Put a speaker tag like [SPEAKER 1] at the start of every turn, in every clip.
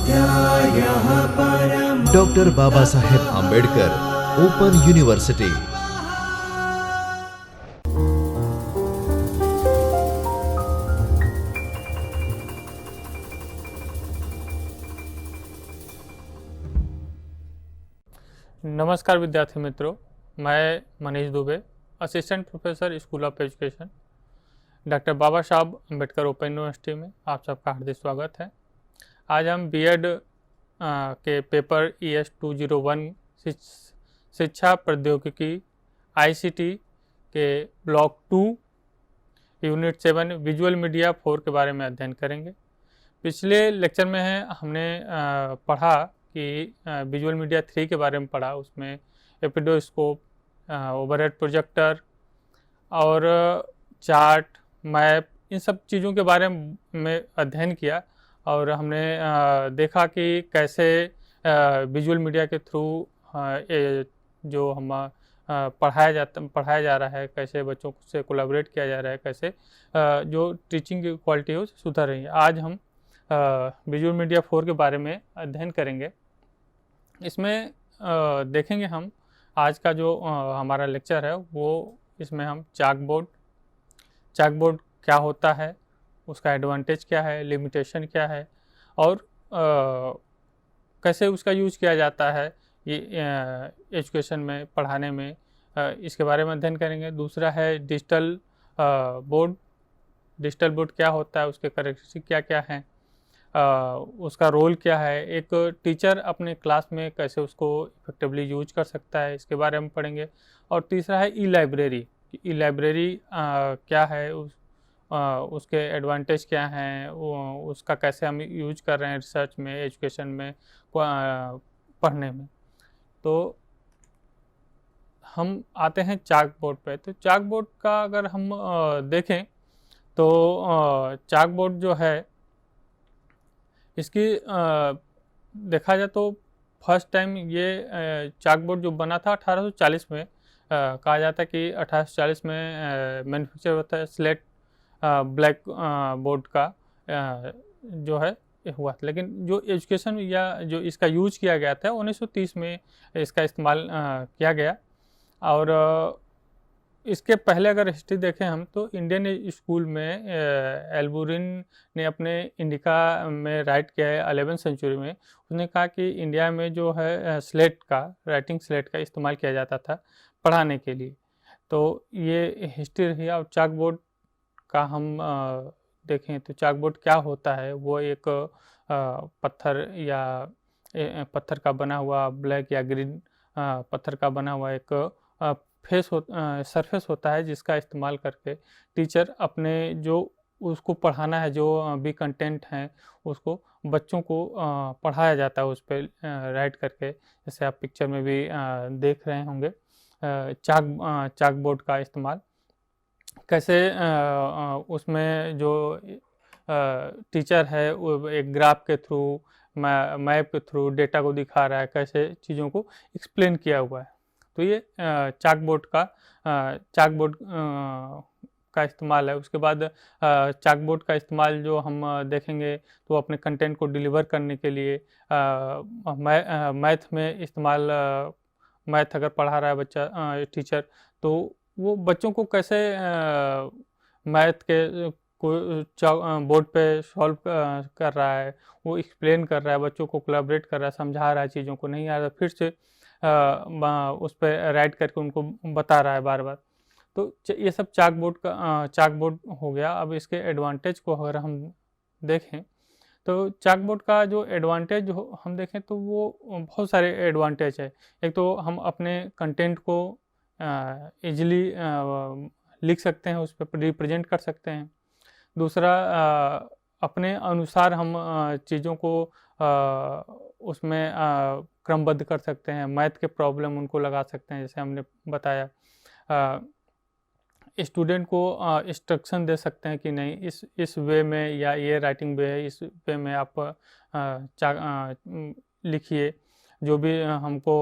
[SPEAKER 1] स्वाध्यायः परमः
[SPEAKER 2] doctor Baba Saheb Ambedkar open university.
[SPEAKER 3] नमस्कार विद्यार्थी मित्रों, मैं Manish Dubey, assistant professor school of education, doctor Baba Sahab Ambedkar open university में आप सबका हार्दिक स्वागत है। आज हम बीएड के पेपर ES 201 शिक्षा प्रौद्योगिकी ICT के ब्लॉक 2 यूनिट 7 विजुअल मीडिया 4 के बारे में अध्ययन करेंगे। पिछले लेक्चर में हमने पढ़ा कि विजुअल मीडिया 3 के बारे में पढ़ा। उसमें एपिडोस्कोप, ओवरहेड प्रोजेक्टर और चार्ट, मैप, इन सब चीज़ों के बारे में अध्ययन किया और हमने देखा कि कैसे विजुअल मीडिया के थ्रू जो हम पढ़ाया जा रहा है, कैसे बच्चों से कोलैबोरेट किया जा रहा है, कैसे जो टीचिंग की क्वालिटी है वो सुधर रही है। आज हम विजुअल मीडिया 4 के बारे में अध्ययन करेंगे। इसमें देखेंगे हम आज का जो हमारा लेक्चर है वो इसमें हम चाकबोर्ड क्या होता है, उसका एडवांटेज क्या है, लिमिटेशन क्या है और कैसे उसका यूज किया जाता है ये एजुकेशन में, पढ़ाने में, इसके बारे में अध्ययन करेंगे। दूसरा है डिजिटल बोर्ड क्या होता है, उसके कैरेक्टरिस्टिक क्या क्या हैं, उसका रोल क्या है, एक टीचर अपने क्लास में कैसे उसको इफेक्टिवली यूज कर सकता है, इसके बारे में पढ़ेंगे। और तीसरा है ई लाइब्रेरी क्या है, उसके एडवांटेज क्या हैं, उसका कैसे हम यूज कर रहे हैं रिसर्च में, एजुकेशन में, पढ़ने में। तो हम आते हैं चाक बोर्ड पे। तो चाक बोर्ड का अगर हम देखें तो चाक बोर्ड जो है इसकी देखा जाए तो फर्स्ट टाइम ये चाक बोर्ड जो बना था 1840 में। कहा जाता है कि 1840 में मैन्युफैक्चर होता है स्लेट ब्लैक बोर्ड का जो है हुआ था। लेकिन जो एजुकेशन या जो इसका यूज किया गया था 1930 में इसका इस्तेमाल किया गया। और इसके पहले अगर हिस्ट्री देखें हम तो इंडियन स्कूल में एल्बुरिन ने अपने इंडिका में राइट किया है 11वीं सेंचुरी में। उसने कहा कि इंडिया में जो है राइटिंग स्लेट का इस्तेमाल किया जाता था पढ़ाने के लिए। तो ये हिस्ट्री रही। और चाक बोर्ड का हम देखें तो चाक बोर्ड क्या होता है, वो एक पत्थर का बना हुआ, ब्लैक या ग्रीन पत्थर का बना हुआ एक सरफेस होता है जिसका इस्तेमाल करके टीचर अपने जो उसको पढ़ाना है, जो भी कंटेंट हैं उसको बच्चों को पढ़ाया जाता है उस पर राइट करके। जैसे आप पिक्चर में भी देख रहे होंगे चाक बोर्ड का इस्तेमाल कैसे उसमें जो टीचर है वो एक ग्राफ के थ्रू, मैप के थ्रू डेटा को दिखा रहा है, कैसे चीज़ों को एक्सप्लेन किया हुआ है। तो ये चाक बोर्ड का इस्तेमाल है। उसके बाद चाक बोर्ड का इस्तेमाल जो हम देखेंगे तो अपने कंटेंट को डिलीवर करने के लिए मैथ में इस्तेमाल, मैथ अगर पढ़ा रहा है बच्चा टीचर तो वो बच्चों को कैसे मैथ के बोर्ड पे सॉल्व कर रहा है, वो एक्सप्लेन कर रहा है, बच्चों को कोलैबोरेट कर रहा है, समझा रहा है, चीज़ों को नहीं आ रहा फिर से उस पर राइट करके उनको बता रहा है बार बार। तो ये सब चाक बोर्ड हो गया। अब इसके एडवांटेज को अगर हम देखें तो चाक बोर्ड का जो एडवांटेज हम देखें तो वो बहुत सारे एडवांटेज है। एक तो हम अपने कंटेंट को इजीली लिख सकते हैं, उस पर रिप्रेजेंट कर सकते हैं। दूसरा अपने अनुसार हम चीज़ों को उसमें क्रमबद्ध कर सकते हैं, मैथ के प्रॉब्लम उनको लगा सकते हैं जैसे हमने बताया। स्टूडेंट को इंस्ट्रक्शन दे सकते हैं कि नहीं इस वे में, या ये राइटिंग वे है, इस वे में आप लिखिए। जो भी हमको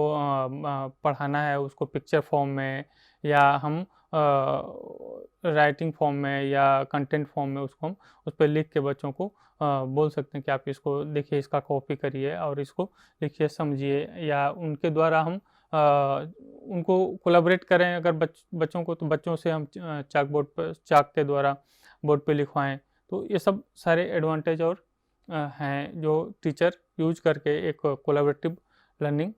[SPEAKER 3] पढ़ाना है उसको पिक्चर फॉर्म में या हम राइटिंग फॉर्म में या कंटेंट फॉर्म में उसको हम उस पर लिख के बच्चों को बोल सकते हैं कि आप इसको देखिए, इसका कॉपी करिए और इसको लिखिए, समझिए, या उनके द्वारा हम उनको कोलैबोरेट करें अगर बच्चों को, तो बच्चों से हम चाक बोर्ड पर, चाक के द्वारा बोर्ड पे लिखवाएं। तो ये सब सारे एडवांटेज और हैं जो टीचर यूज करके एक कोलैबोरेटिव लर्निंग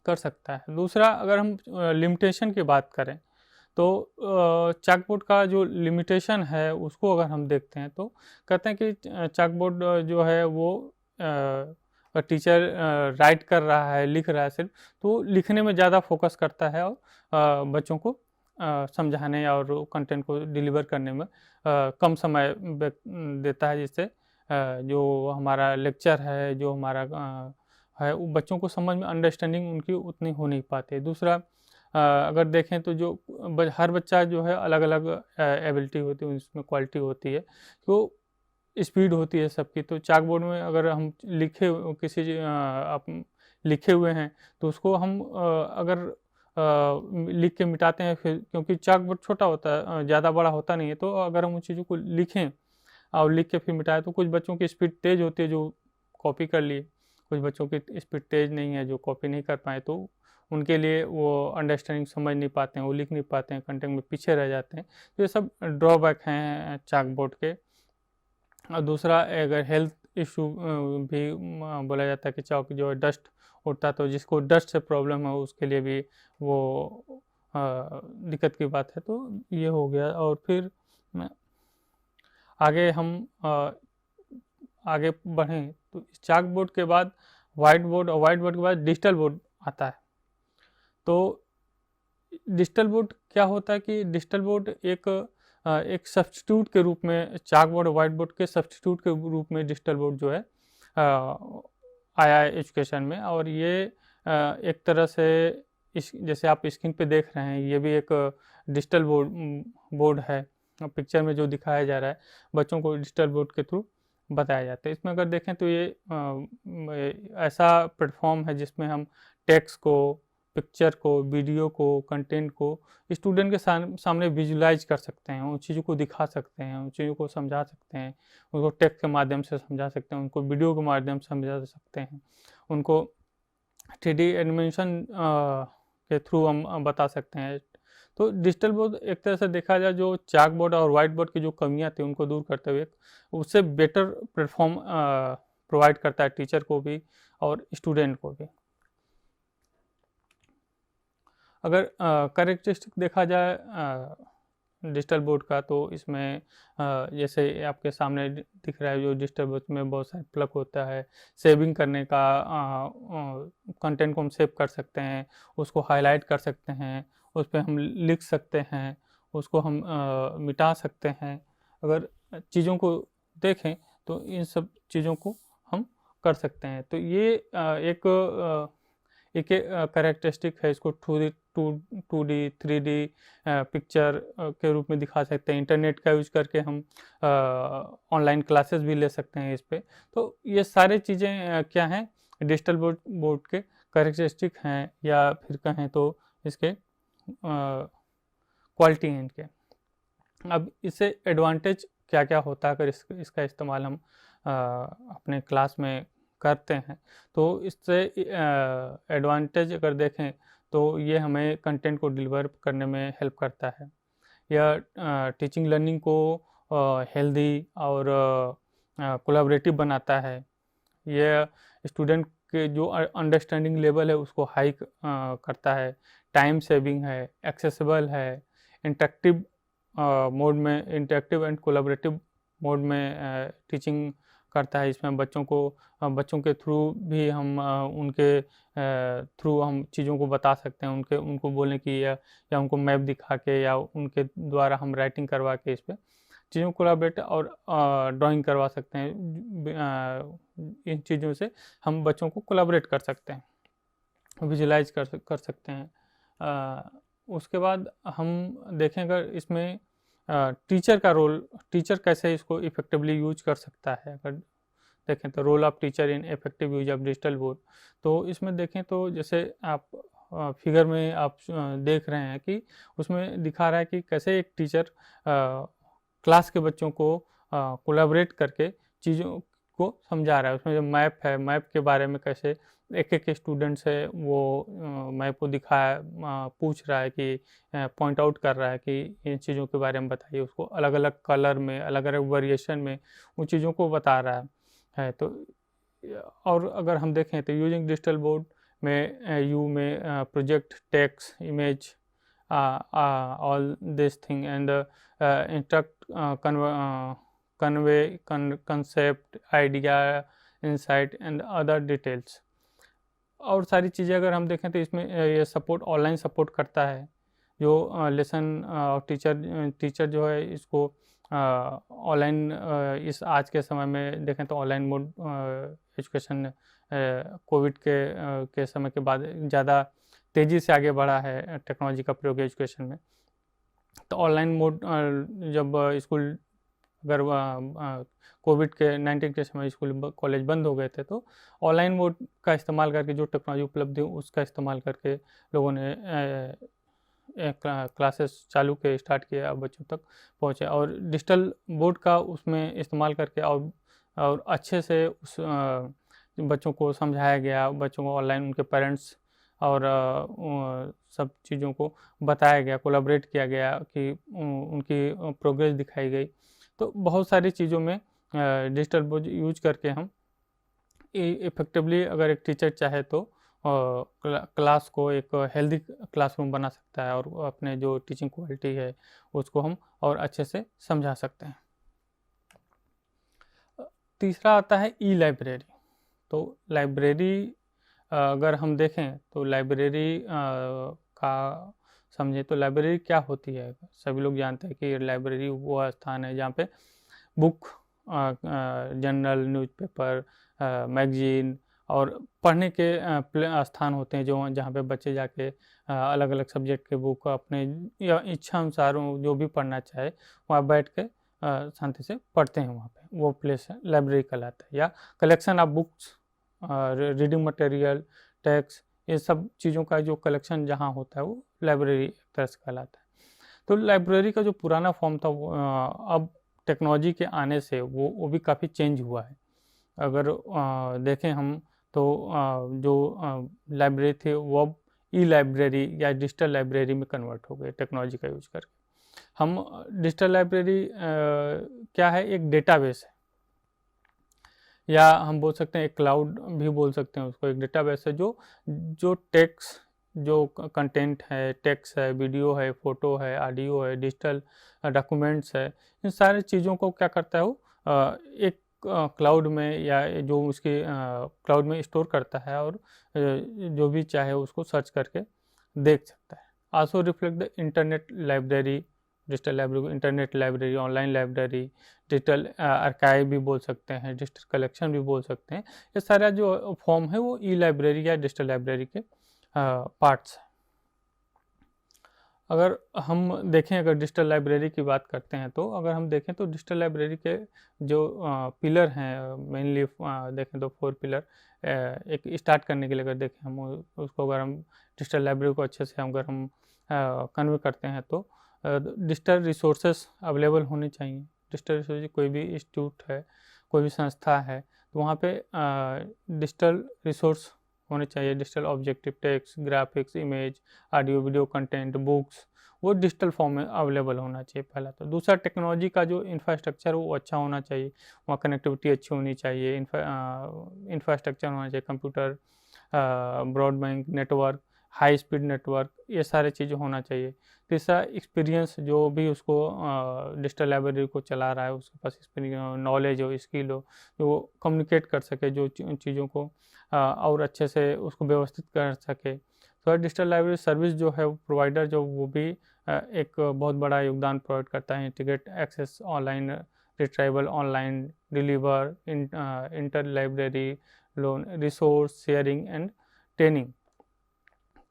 [SPEAKER 3] कर सकता है। दूसरा, अगर हम लिमिटेशन की बात करें तो चाक बोर्ड का जो लिमिटेशन है उसको अगर हम देखते हैं तो कहते हैं कि चाक बोर्ड जो है वो टीचर राइट कर रहा है, लिख रहा है सिर्फ, तो लिखने में ज़्यादा फोकस करता है और बच्चों को समझाने और कंटेंट को डिलीवर करने में कम समय देता है, जिससे जो हमारा लेक्चर है, जो हमारा है, वो बच्चों को समझ में, अंडरस्टैंडिंग उनकी उतनी हो नहीं पाती है। दूसरा, अगर देखें तो जो हर बच्चा जो है अलग अलग एबिलिटी होती है, उसमें क्वालिटी होती है, तो स्पीड होती है सबकी। तो चाक बोर्ड में अगर हम आप लिखे हुए हैं तो उसको हम अगर लिख के मिटाते हैं फिर, क्योंकि चाक बोर्ड छोटा होता है, ज़्यादा बड़ा होता नहीं है, तो अगर हम उन चीज़ों को लिखें और लिख के फिर मिटाएं तो कुछ बच्चों की स्पीड तेज़ होती है जो कॉपी कर लिए, कुछ बच्चों की स्पीड तेज़ नहीं है जो कॉपी नहीं कर पाए, तो उनके लिए वो अंडरस्टैंडिंग समझ नहीं पाते हैं, वो लिख नहीं पाते हैं, कंटेंट में पीछे रह जाते हैं। तो ये सब ड्रॉबैक हैं चाक बोर्ड के। और दूसरा, अगर हेल्थ इशू भी बोला जाता है कि चाक जो है डस्ट उड़ता, तो जिसको डस्ट से प्रॉब्लम है उसके लिए भी वो दिक्कत की बात है। तो ये हो गया। और फिर आगे हम आगे बढ़ें तो चाक बोर्ड के बाद वाइट बोर्ड, और वाइट बोर्ड के बाद डिजिटल बोर्ड आता है। तो डिजिटल बोर्ड क्या होता है कि डिजिटल बोर्ड एक सब्स्टिट्यूट के रूप में, चाक बोर्ड और वाइट बोर्ड के सब्स्टिट्यूट के रूप में डिजिटल बोर्ड जो है आया है एजुकेशन में। और ये एक तरह से जैसे आप स्क्रीन पे देख रहे हैं, ये भी एक डिजिटल बोर्ड है। पिक्चर में जो दिखाया जा रहा है बच्चों को डिजिटल बोर्ड के थ्रू बताया जाता है। इसमें अगर देखें तो ये ऐसा प्लेटफॉर्म है जिसमें हम टेक्स्ट को, पिक्चर को, वीडियो को, कंटेंट को स्टूडेंट के सामने विजुलाइज कर सकते हैं, उन चीज़ों को दिखा सकते हैं, उन चीज़ों को समझा सकते हैं, उनको टेक्स्ट के माध्यम से समझा सकते हैं, उनको वीडियो के माध्यम से समझा सकते हैं, उनको 3D एनिमेशन के थ्रू हम बता सकते हैं। तो डिजिटल बोर्ड एक तरह से देखा जाए जो चाक बोर्ड और वाइट बोर्ड की जो कमियां थी उनको दूर करते हुए उससे बेटर प्लेटफॉर्म प्रोवाइड करता है टीचर को भी और स्टूडेंट को भी। अगर कैरेक्टरिस्टिक देखा जाए डिजिटल बोर्ड का, तो इसमें जैसे आपके सामने दिख रहा है, जो डिजिटल बोर्ड में बहुत सारे प्लग होता है, सेविंग करने का, कंटेंट को हम सेव कर सकते हैं, उसको हाईलाइट कर सकते हैं, उस पर हम लिख सकते हैं, उसको हम मिटा सकते हैं। अगर चीज़ों को देखें तो इन सब चीज़ों को हम कर सकते हैं। तो ये एक कैरेक्टरिस्टिक है। इसको 2D 3D पिक्चर के रूप में दिखा सकते हैं। इंटरनेट का यूज करके हम ऑनलाइन क्लासेस भी ले सकते हैं इस पे। तो ये सारे चीज़ें क्या हैं, डिजिटल बोर्ड के कैरेक्टरिस्टिक हैं, या फिर कहें तो इसके क्वालिटी हैं इनके। अब इससे एडवांटेज क्या क्या होता है अगर इसका इस्तेमाल हम अपने क्लास में करते हैं। तो इससे एडवांटेज अगर देखें तो ये हमें कंटेंट को डिलीवर करने में हेल्प करता है। यह टीचिंग लर्निंग को हेल्दी और कोलैबोरेटिव बनाता है। यह स्टूडेंट के जो अंडरस्टैंडिंग लेवल है उसको हाई करता है। टाइम सेविंग है, एक्सेसिबल है, इंटरेक्टिव मोड में, इंटरेक्टिव एंड कोलैबोरेटिव मोड में टीचिंग करता है। इसमें बच्चों के थ्रू भी हम उनके थ्रू हम चीज़ों को बता सकते हैं, उनको बोलने की, या उनको मैप दिखा के, या उनके द्वारा हम राइटिंग करवा के इस पर चीज़ों को कोलैबोरेट और ड्राइंग करवा सकते हैं। इन चीज़ों से हम बच्चों को कोलैबोरेट कर सकते हैं, विजुलाइज कर सकते हैं। उसके बाद हम देखें अगर इसमें टीचर का रोल, टीचर कैसे इसको इफ़ेक्टिवली यूज कर सकता है। अगर देखें तो role of teacher in effective use of digital board, तो इसमें देखें तो जैसे आप फिगर में आप देख रहे हैं कि उसमें दिखा रहा है कि कैसे एक टीचर क्लास के बच्चों को कोलैबोरेट करके चीज़ों को समझा रहा है। उसमें जो मैप है, मैप के बारे में कैसे एक-एक स्टूडेंट्स है वो मैप को पूछ रहा है कि पॉइंट आउट कर रहा है कि इन चीज़ों के बारे में बताइए। उसको अलग-अलग कलर में, अलग-अलग वेरिएशन में उन चीज़ों को बता रहा है। तो और अगर हम देखें तो यूजिंग डिजिटल बोर्ड में यू में project text image all this thing and instruct convey concept idea insight and other details। और सारी चीज़ें अगर हम देखें तो इसमें ये सपोर्ट ऑनलाइन सपोर्ट करता है। जो लेसन और टीचर जो है इसको ऑनलाइन इस आज के समय में देखें तो ऑनलाइन मोड एजुकेशन कोविड के समय के बाद ज़्यादा तेज़ी से आगे बढ़ा है टेक्नोलॉजी का प्रयोग एजुकेशन में। तो ऑनलाइन मोड जब स्कूल अगर कोविड के 19 के समय स्कूल कॉलेज बंद हो गए थे तो ऑनलाइन मोड का इस्तेमाल करके जो टेक्नोलॉजी उपलब्ध है उसका इस्तेमाल करके लोगों ने क्लासेस चालू के स्टार्ट किए, अब बच्चों तक पहुँचे और डिजिटल बोर्ड का उसमें इस्तेमाल करके और अच्छे से उस बच्चों को समझाया गया, बच्चों को ऑनलाइन उनके पेरेंट्स और सब चीज़ों को बताया गया, कोलैबोरेट किया गया कि उनकी प्रोग्रेस दिखाई गई। तो बहुत सारी चीज़ों में डिजिटल बोर्ड यूज करके हम इफ़ेक्टिवली अगर एक टीचर चाहे तो क्लास को एक हेल्दी क्लासरूम बना सकता है और अपने जो टीचिंग क्वालिटी है उसको हम और अच्छे से समझा सकते हैं। तीसरा आता है ई लाइब्रेरी। तो लाइब्रेरी अगर हम देखें तो लाइब्रेरी का समझें तो लाइब्रेरी क्या होती है। सभी लोग जानते हैं कि लाइब्रेरी वो स्थान है जहाँ पे बुक, जर्नल, न्यूज़पेपर, मैगजीन और पढ़ने के स्थान होते हैं जो जहाँ पे बच्चे जाके अलग अलग सब्जेक्ट के बुक अपने या इच्छा अनुसार जो भी पढ़ना चाहे वहाँ बैठ के शांति से पढ़ते हैं। वहाँ पे वो प्लेस है लाइब्रेरी कहलाता है। या collection of books, reading material, text, ये सब चीज़ों का जो कलेक्शन जहाँ होता है वो लाइब्रेरी एक तरह से कहलाता है। तो लाइब्रेरी का जो पुराना फॉर्म था वो अब टेक्नोलॉजी के आने से वो भी काफ़ी चेंज हुआ है। अगर देखें हम तो जो लाइब्रेरी थी वो अब ई लाइब्रेरी या डिजिटल लाइब्रेरी में कन्वर्ट हो गए टेक्नोलॉजी का यूज करके। हम डिजिटल लाइब्रेरी क्या है, एक डेटाबेस है या हम बोल सकते हैं एक क्लाउड भी बोल सकते हैं उसको। एक डेटाबेस है जो टेक्स्ट, जो कंटेंट है, टेक्स्ट है, वीडियो है, फ़ोटो है, ऑडियो है, डिजिटल डॉक्यूमेंट्स है, इन सारी चीज़ों को क्या करता है वो एक क्लाउड में या जो उसके क्लाउड में स्टोर करता है और जो भी चाहे उसको सर्च करके देख सकता है। Also reflect the internet library, digital library को internet library, online library, digital archive भी बोल सकते हैं, डिजिटल कलेक्शन भी बोल सकते हैं। ये सारा जो फॉर्म है वो ई लाइब्रेरी या डिजिटल लाइब्रेरी के पार्ट्स हैं। अगर हम देखें, अगर डिजिटल लाइब्रेरी की बात करते हैं तो अगर हम देखें तो डिजिटल लाइब्रेरी के जो पिलर हैं मेनली देखें तो 4 पिलर। एक स्टार्ट करने के लिए अगर देखें हम उसको, अगर हम डिजिटल लाइब्रेरी को अच्छे से अगर हम कन्वे करते हैं तो डिजिटल रिसोर्सेस अवेलेबल होने चाहिए। डिजिटल रिसोर्स कोई भी इंस्टीट्यूट है, कोई भी संस्था है तो वहाँ पे डिजिटल रिसोर्स होने चाहिए। Digital objective, text, graphics, image, audio, video content, books, वो डिजिटल फॉर्म में अवेलेबल होना चाहिए पहला तो। दूसरा, टेक्नोलॉजी का जो इंफ्रास्ट्रक्चर वो अच्छा होना चाहिए, वहाँ कनेक्टिविटी अच्छी होनी चाहिए, इंफ्रास्ट्रक्चर होना चाहिए, computer, broadband network, high speed network, ये सारे चीज़ें होना चाहिए। तीसरा, एक्सपीरियंस, जो भी उसको डिजिटल लाइब्रेरी को चला रहा है उसके पास एक्सपीरियंस, नॉलेज हो, स्किल हो, जो कम्युनिकेट कर सके, जो चीज़ों को और अच्छे से उसको व्यवस्थित कर सके। तो डिजिटल लाइब्रेरी सर्विस जो है प्रोवाइडर जो वो भी एक बहुत बड़ा योगदान प्रोवाइड करता है। Integrate access, online retrieval, online deliver, inter library loan, resource sharing and training.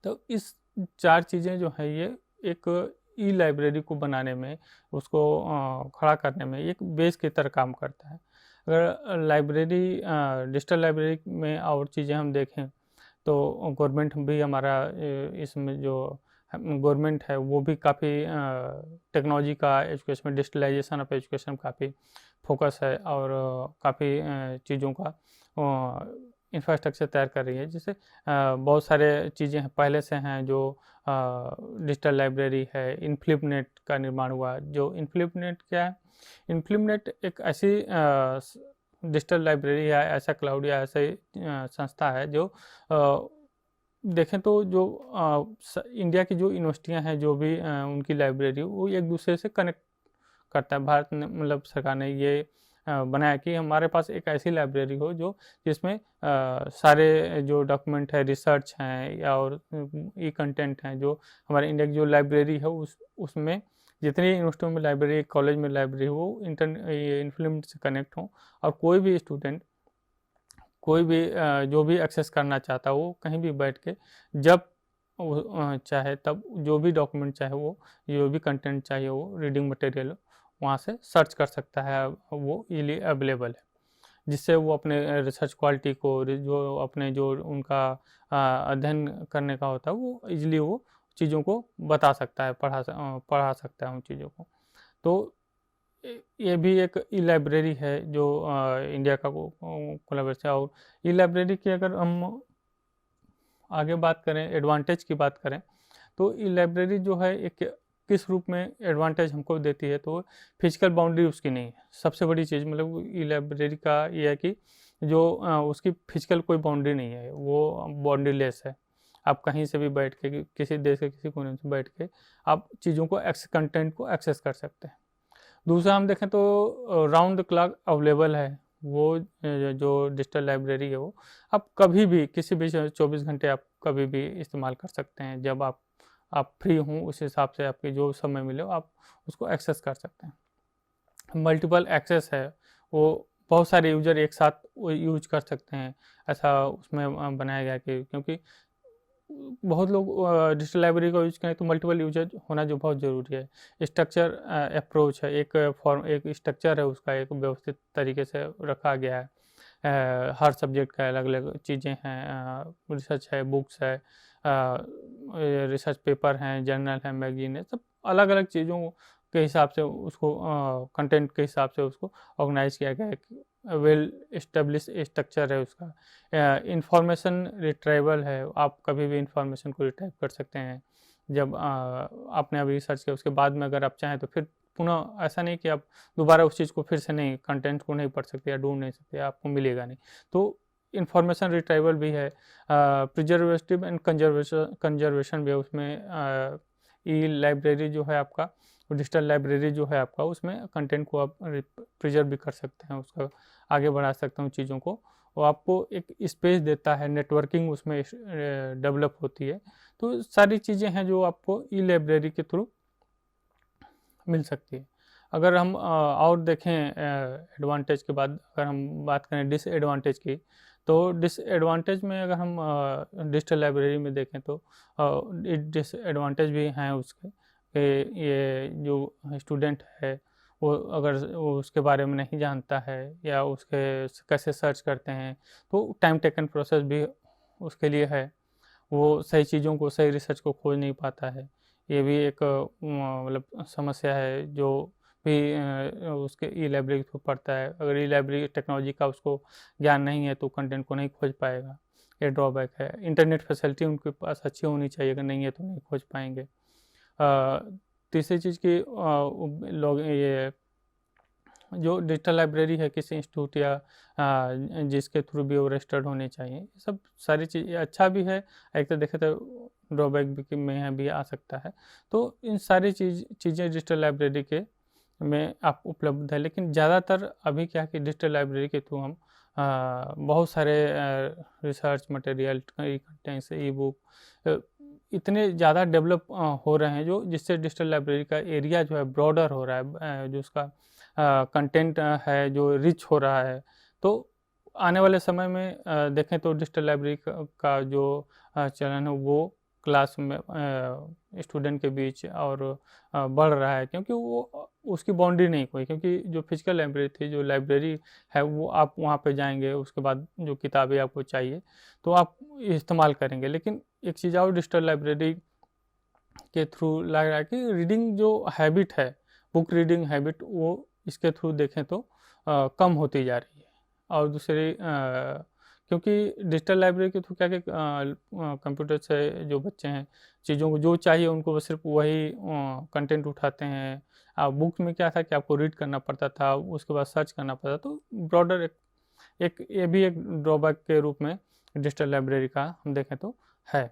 [SPEAKER 3] तो इस 4 चीज़ें जो है ये एक ई लाइब्रेरी को बनाने में, उसको खड़ा करने में एक बेस की तरह काम करता है। अगर लाइब्रेरी डिजिटल लाइब्रेरी में और चीज़ें हम देखें तो गवर्नमेंट भी हमारा इसमें जो गवर्नमेंट है वो भी काफ़ी टेक्नोलॉजी का एजुकेशन में, डिजिटलाइजेशन ऑफ एजुकेशन काफ़ी फोकस है और काफ़ी चीज़ों का इंफ्रास्ट्रक्चर तैयार कर रही है, जिससे बहुत सारे चीज़ें पहले से हैं जो डिजिटल लाइब्रेरी है। इनफ्लिपनेट का निर्माण हुआ। जो इनफ्लिपनेट क्या है? इनफ्लिपनेट एक ऐसी डिजिटल लाइब्रेरी है, ऐसा क्लाउड या ऐसे संस्था है जो देखें तो जो इंडिया की जो यूनिवर्सिटियां हैं, जो भी उनकी लाइब्रेरी वो एक दूसरे से कनेक्ट करता है। भारत ने मतलब सरकार ने ये बनाया कि हमारे पास एक ऐसी लाइब्रेरी हो जो जिसमें सारे जो डॉक्यूमेंट है, रिसर्च हैं या और ई कंटेंट हैं, जो हमारे इंडिया की जो लाइब्रेरी है उसमें जितनी यूनिवर्सिटियों में लाइब्रेरी, कॉलेज में लाइब्रेरी वो इन्फ्लुएंस से कनेक्ट हों, और कोई भी स्टूडेंट कोई भी जो भी एक्सेस करना चाहता है वो कहीं भी बैठ के जब चाहे तब जो भी डॉक्यूमेंट चाहे वो, जो भी कंटेंट चाहिए वो रीडिंग मटेरियल वहाँ से सर्च कर सकता है। वो इजीली अवेलेबल है, जिससे वो अपने रिसर्च क्वालिटी को, जो अपने जो उनका अध्ययन करने का होता है, वो इजीली वो चीज़ों को बता सकता है, पढ़ा सकता है उन चीज़ों को। तो ये भी एक ई लाइब्रेरी है जो इंडिया का कोलैबोरेशन है। और ई लाइब्रेरी की अगर हम आगे बात करें, एडवांटेज की बात करें, तो ई लाइब्रेरी जो है एक किस रूप में एडवांटेज हमको देती है, तो फिजिकल बाउंड्री उसकी नहीं है। सबसे बड़ी चीज़ मतलब ई लाइब्रेरी का ये है कि जो उसकी फिजिकल कोई बाउंड्री नहीं है, वो बाउंड्रीलेस है। आप कहीं से भी बैठ के, किसी देश के किसी कोने से बैठ के आप चीज़ों को कंटेंट को एक्सेस कर सकते हैं। दूसरा हम देखें तो राउंड द क्लॉक अवेलेबल है। वो जो डिजिटल लाइब्रेरी है वो आप कभी भी, किसी भी 24 घंटे आप कभी भी इस्तेमाल कर सकते हैं। जब आप फ्री हों उस हिसाब से आपके जो समय मिले आप उसको एक्सेस कर सकते हैं। मल्टीपल एक्सेस है, वो बहुत सारे यूजर एक साथ वो यूज कर सकते हैं, ऐसा उसमें बनाया गया कि क्योंकि बहुत लोग डिजिटल लाइब्रेरी का यूज करें तो मल्टीपल यूजर होना जो बहुत ज़रूरी है। स्ट्रक्चर अप्रोच है, एक स्ट्रक्चर है उसका, एक व्यवस्थित तरीके से रखा गया है। हर सब्जेक्ट का अलग अलग चीज़ें हैं, रिसर्च है, बुक्स है, रिसर्च पेपर हैं, जर्नल है, मैगजीन है, सब अलग अलग चीज़ों के हिसाब से उसको कंटेंट के हिसाब से उसको ऑर्गेनाइज किया गया है। वेल एस्टेब्लिश स्ट्रक्चर है उसका। इंफॉर्मेशन रिट्राइवल है, आप कभी भी इंफॉर्मेशन को रिट्राइव कर सकते हैं। जब आपने अभी रिसर्च किया उसके बाद में अगर आप चाहें तो फिर पुनः, ऐसा नहीं कि आप दोबारा उस चीज़ को फिर से नहीं, कंटेंट को नहीं पढ़ सकते या ढूंढ नहीं सकते, आपको मिलेगा नहीं। तो इंफॉर्मेशन रिट्राइवल भी है। प्रिजर्वेटिव एंड कंजर्वेशन भी है उसमें। ई लाइब्रेरी जो है आपका, डिजिटल लाइब्रेरी जो है आपका, उसमें कंटेंट को आप प्रिजर्व भी कर सकते हैं, उसका आगे बढ़ा सकते हैं चीज़ों को। वो आपको एक स्पेस देता है, नेटवर्किंग उसमें डेवलप होती है। तो सारी चीज़ें हैं जो आपको ई लाइब्रेरी के थ्रू मिल सकती है। अगर हम और देखें एडवांटेज के बाद, अगर हम बात करें डिसएडवांटेज की, तो डिसएडवांटेज में अगर हम डिजिटल लाइब्रेरी में देखें तो डिसएडवांटेज भी हैं उसके, कि ये जो स्टूडेंट है वो अगर वो उसके बारे में नहीं जानता है या उसके कैसे सर्च करते हैं, तो टाइम टेकन प्रोसेस भी उसके लिए है। वो सही चीज़ों को, सही रिसर्च को खोज नहीं पाता है। ये भी एक मतलब समस्या है जो भी उसके ई लाइब्रेरी को पढ़ता है। अगर ई लाइब्रेरी टेक्नोलॉजी का उसको ज्ञान नहीं है तो कंटेंट को नहीं खोज पाएगा, ये ड्रॉबैक है। इंटरनेट फैसिलिटी उनके पास अच्छी होनी चाहिए, अगर नहीं है तो नहीं खोज पाएंगे। तीसरी चीज़ की लोग ये जो डिजिटल लाइब्रेरी है किसी इंस्टीट्यूट या जिसके थ्रू भी वो रजिस्टर्ड होने चाहिए, ये सब सारी चीज़ अच्छा भी है। एक तो देखे तो ड्रॉबैक भी में भी आ सकता है। तो इन सारी चीज़ें डिजिटल लाइब्रेरी के में आप उपलब्ध है। लेकिन ज़्यादातर अभी क्या है कि डिजिटल लाइब्रेरी के थ्रू हम बहुत सारे रिसर्च मटेरियल, कंटेंट्स, ई बुक इतने ज़्यादा डेवलप हो रहे हैं, जो जिससे डिजिटल लाइब्रेरी का एरिया जो है ब्रॉडर हो रहा है, जो उसका कंटेंट है जो रिच हो रहा है। तो आने वाले समय में देखें तो डिजिटल लाइब्रेरी का जो चलन है वो क्लास में स्टूडेंट के बीच और बढ़ रहा है, क्योंकि वो उसकी बाउंड्री नहीं कोई, क्योंकि जो फिजिकल लाइब्रेरी थी, जो लाइब्रेरी है वो आप वहाँ पे जाएंगे, उसके बाद जो किताबें आपको चाहिए तो आप इस्तेमाल करेंगे। लेकिन एक चीज़ और डिजिटल लाइब्रेरी के थ्रू लग रहा है कि रीडिंग जो हैबिट है, बुक रीडिंग हैबिट, वो इसके थ्रू देखें तो कम होती जा रही है। और दूसरी क्योंकि डिजिटल लाइब्रेरी के थ्रू क्या कि कंप्यूटर से जो बच्चे हैं चीज़ों को जो चाहिए उनको बस सिर्फ वही कंटेंट उठाते हैं। बुक में क्या था कि आपको रीड करना पड़ता था, उसके बाद सर्च करना पड़ता था, तो ब्रॉडर एक ये भी एक ड्रॉबैक के रूप में डिजिटल लाइब्रेरी का हम देखें तो है।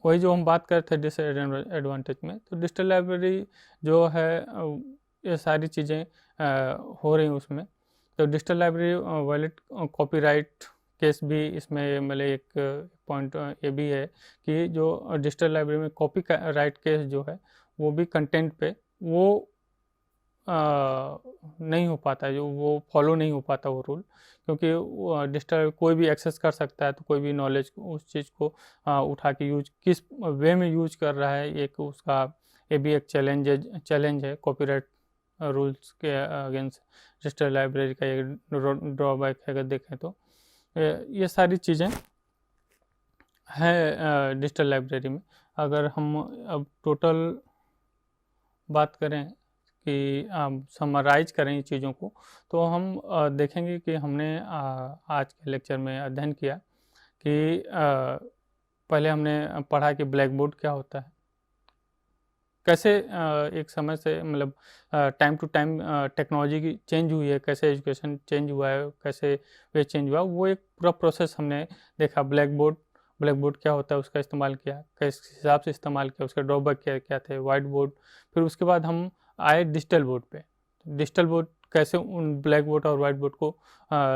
[SPEAKER 3] वही जो हम बात कर रहे थे डिसएडवांटेज में, तो डिजिटल लाइब्रेरी जो है ये सारी चीज़ें हो रही उसमें। तो digital library valid copyright case भी इसमें मतलब एक पॉइंट ये भी है कि जो डिजिटल लाइब्रेरी में कॉपी राइट केस जो है वो भी कंटेंट पे वो नहीं हो पाता है, जो वो फॉलो नहीं हो पाता वो रूल, क्योंकि डिजिटल कोई भी एक्सेस कर सकता है, तो कोई भी नॉलेज उस चीज़ को उठा के यूज किस वे में यूज कर रहा है, एक उसका ये भी एक चैलेंज है कॉपीराइट रूल्स के अगेंस्ट डिजिटल लाइब्रेरी का एक ड्रॉबैक है अगर देखें तो। ये सारी चीज़ें हैं डिजिटल लाइब्रेरी में। अगर हम अब टोटल बात करें कि समराइज करें इन चीज़ों को, तो हम देखेंगे कि हमने आज के लेक्चर में अध्ययन किया कि पहले हमने पढ़ा कि ब्लैक बोर्ड क्या होता है, कैसे एक समय से मतलब टाइम टू टाइम टेक्नोलॉजी की चेंज हुई है, कैसे एजुकेशन चेंज हुआ है, कैसे वे चेंज हुआ, वो एक पूरा प्रोसेस हमने देखा। ब्लैक बोर्ड क्या होता है, उसका इस्तेमाल किया, किस हिसाब से इस्तेमाल किया, उसके ड्रॉबैक क्या क्या थे, वाइट बोर्ड। फिर उसके बाद हम आए डिजिटल बोर्ड पे। डिजिटल बोर्ड कैसे उन ब्लैक बोर्ड और वाइट बोर्ड को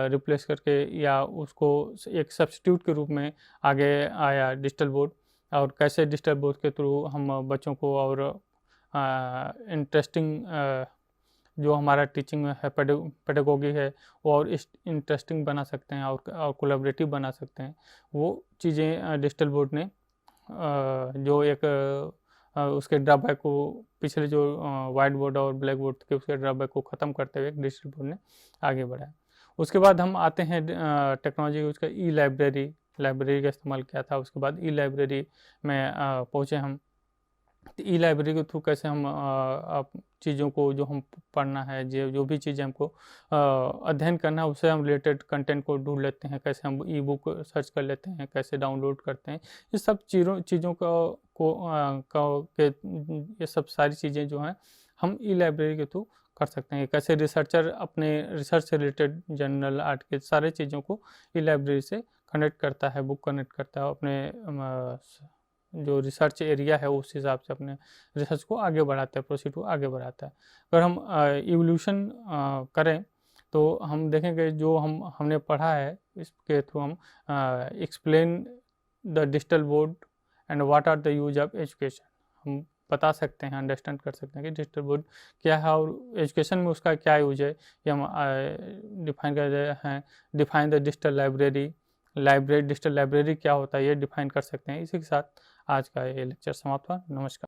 [SPEAKER 3] रिप्लेस करके या उसको एक सब्स्टिट्यूट के रूप में आगे आया डिजिटल बोर्ड, और कैसे डिजिटल बोर्ड के थ्रू हम बच्चों को और इंटरेस्टिंग जो हमारा टीचिंग है पेडागोगी है वो और इंटरेस्टिंग बना सकते हैं और कोलैबोरेटिव बना सकते हैं। वो चीज़ें डिजिटल बोर्ड ने जो एक उसके ड्रॉबैक को पिछले जो वाइट बोर्ड और ब्लैक बोर्ड के उसके ड्रॉबैक को ख़त्म करते हुए डिजिटल बोर्ड ने आगे बढ़ाया। उसके बाद हम आते हैं टेक्नोलॉजी उसका ई लाइब्रेरी का इस्तेमाल किया था। उसके बाद ई लाइब्रेरी में पहुँचे हम। ई लाइब्रेरी के थ्रू कैसे हम चीज़ों को जो हम पढ़ना है, जो भी चीज़ें हमको अध्ययन करना है, उससे हम रिलेटेड कंटेंट को ढूंढ लेते हैं, कैसे हम ई बुक सर्च कर लेते हैं, कैसे डाउनलोड करते हैं, ये सब चीज़ों ये सब सारी चीज़ें जो हैं हम ई लाइब्रेरी के थ्रू कर सकते हैं। कैसे रिसर्चर अपने रिसर्च से रिलेटेड जर्नल आर्टिकल सारे चीज़ों को ई लाइब्रेरी से कनेक्ट करता है, बुक कनेक्ट करता है, अपने जो रिसर्च एरिया है उस हिसाब से अपने रिसर्च को आगे बढ़ाता है, प्रोसीड को आगे बढ़ाता है। अगर हम इवोल्यूशन करें तो हम देखेंगे जो हमने पढ़ा है इसके थ्रू हम explain the digital board and what are the use of education, हम बता सकते हैं, अंडरस्टैंड कर सकते हैं कि डिजिटल बोर्ड क्या है और एजुकेशन में उसका क्या यूज है। ये हम डिफाइन कर रहे हैं। Define the digital digital library क्या होता है ये डिफाइन कर सकते हैं। इसी के साथ आज का ये लेक्चर समाप्त हुआ। नमस्कार।